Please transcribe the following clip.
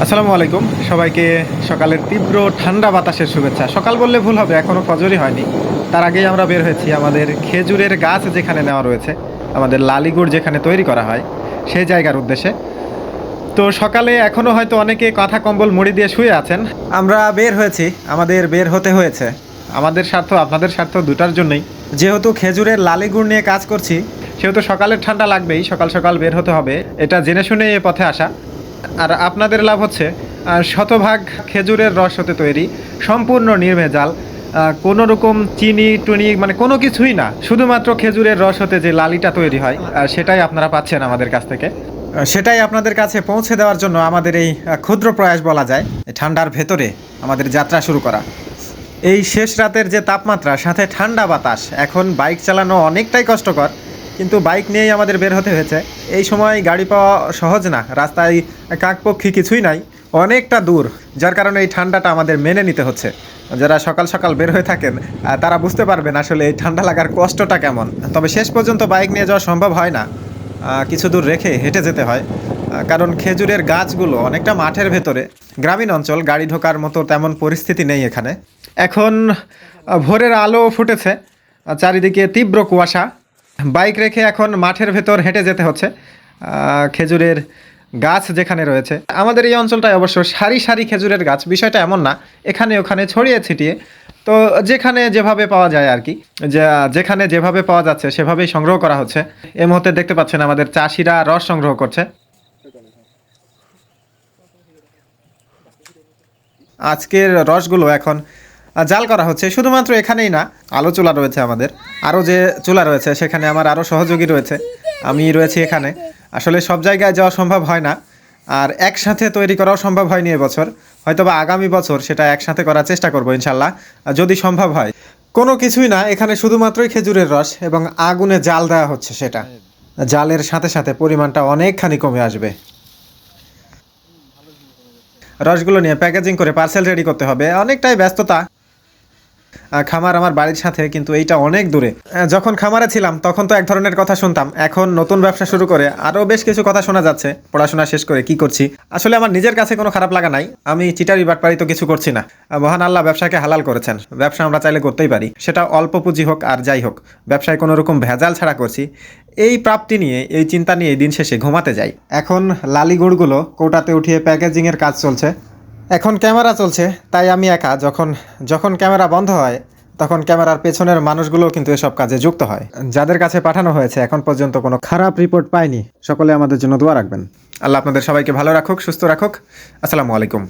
আসসালামু আলাইকুম সবাইকে। সকালের তীব্র ঠান্ডা বাতাসের শুভেচ্ছা। সকাল বললে ভুল হবে, এখনও ফজরই হয়নি। তার আগেই আমরা বের হয়েছি আমাদের খেজুরের গাছ যেখানে নেওয়া রয়েছে, আমাদের লালিগুড় যেখানে তৈরি করা হয় সেই জায়গার উদ্দেশ্যে। তো সকালে এখনও হয়তো অনেকে কাঁথা কম্বল মুড়ি দিয়ে শুয়ে আছেন। আমরা বের হয়েছি, আমাদের বের হতে হয়েছে আমাদের স্বার্থ আপনাদের স্বার্থ দুটার জন্যই। যেহেতু খেজুরের লালিগুড় নিয়ে কাজ করছি, সেহেতু সকালের ঠান্ডা লাগবেই, সকাল সকাল বের হতে হবে, এটা জেনে শুনে এ পথে আসা। আর আপনাদের লাভ হচ্ছে শতভাগ খেজুরের রস হতে তৈরি, সম্পূর্ণ নির্ভেজাল, কোনো রকম চিনি টুনি মানে কোনো কিছুই না, শুধুমাত্র খেজুরের রস হতে যে লালিটা তৈরি হয় সেটাই আপনারা পাচ্ছেন আমাদের কাছ থেকে। সেটাই আপনাদের কাছে পৌঁছে দেওয়ার জন্য আমাদের এই ক্ষুদ্র প্রয়াস বলা যায়। ঠান্ডার ভেতরে আমাদের যাত্রা শুরু করা, এই শেষ রাতের যে তাপমাত্রা সাথে ঠান্ডা বাতাস, এখন বাইক চালানো অনেকটাই কষ্টকর, কিন্তু বাইক নিয়েই আমাদের বের হতে হয়েছে। এই সময় গাড়ি পাওয়া সহজ না, রাস্তায় কাকপক্ষী কিছুই নাই, অনেকটা দূর, যার কারণে এই ঠান্ডাটা আমাদের মেনে নিতে হচ্ছে। যারা সকাল সকাল বের হয়ে থাকেন তারা বুঝতে পারবেন আসলে এই ঠান্ডা লাগার কষ্টটা কেমন। তবে শেষ পর্যন্ত বাইক নিয়ে যাওয়া সম্ভব হয় না, কিছু দূর রেখে হেঁটে যেতে হয়, কারণ খেজুরের গাছগুলো অনেকটা মাঠের ভেতরে, গ্রামীণ অঞ্চল, গাড়ি ঢোকার মতো তেমন পরিস্থিতি নেই এখানে। এখন ভোরের আলো ফুটেছে, চারিদিকে তীব্র কুয়াশা, বাইক রেখে এখন মাঠের ভেতর হেঁটে যেতে হচ্ছে। খেজুরের গাছ যেখানে রয়েছে, আমাদের এই অঞ্চলটায় অবশ্য সারি সারি খেজুরের গাছ, বিষয়টা এমন না, এখানে ওখানে ছড়িয়ে ছিটিয়ে, তো যেখানে যেভাবে পাওয়া যায় আর কি, যেখানে যেভাবে পাওয়া যাচ্ছে সেভাবেই সংগ্রহ করা হচ্ছে। এই মুহূর্তে দেখতে পাচ্ছেন আমাদের চাষিরা রস সংগ্রহ করছে। আজকের রসগুলো এখন জাল করা হচ্ছে, শুধুমাত্র এখানেই না, আলো চুলা রয়েছে আমাদের, আরও যে চুলা রয়েছে সেখানে আমার আরও সহযোগী রয়েছে, আমি রয়েছি এখানে। আসলে সব জায়গায় যাওয়া সম্ভব হয় না, আর একসাথে তৈরি করাও সম্ভব হয়নি এবছর, হয়তোবা আগামী বছর সেটা একসাথে করার চেষ্টা করবো ইনশাল্লাহ, যদি সম্ভব হয়। কোনো কিছুই না, এখানে শুধুমাত্রই খেজুরের রস এবং আগুনে জাল দেওয়া হচ্ছে, সেটা জালের সাথে সাথে পরিমাণটা অনেকখানি কমে আসবে। রসগুলো নিয়ে প্যাকেজিং করে পার্সেল রেডি করতে হবে, অনেকটাই ব্যস্ততা। খামার আমার বাড়ির সাথে, কিন্তু এইটা অনেক দূরে। যখন খামারে ছিলাম তখন তো এক ধরনের কথা শুনতাম, এখন নতুন ব্যবসা শুরু করে আরও বেশ কিছু কথা শোনা যাচ্ছে। পড়াশোনা শেষ করে কি করছি, আসলে আমার নিজের কাছে কোনো খারাপ লাগা নাই, আমি চিটারি বাটপারি তো কিছু করছি না। মহান আল্লাহ ব্যবসাকে হালাল করেছেন, ব্যবসা আমরা চাইলে করতেই পারি, সেটা অল্প পুঁজি হোক আর যাই হোক, ব্যবসায় কোনো রকম ভেজাল ছাড়া করছি। এই প্রাপ্তি নিয়ে, এই চিন্তা নিয়ে দিন শেষে ঘুমাতে যাই। এখন লালিগুড়গুলো কৌটাতে উঠিয়ে প্যাকেজিংয়ের কাজ চলছে। এখন ক্যামেরা চলছে, তাই আমি একা, যখন যখন ক্যামেরা বন্ধ হয় তখন ক্যামেরার পেছনের মানুষগুলো কিন্তু এসব কাজে যুক্ত হয়। যাদের কাছে পাঠানো হয়েছে এখন পর্যন্ত কোনো খারাপ রিপোর্ট পাইনি। সকলে আমাদের জন্য দোয়া রাখবেন। আল্লাহ আপনাদের সবাইকে ভালো রাখুক, সুস্থ রাখুক। আসসালামু আলাইকুম।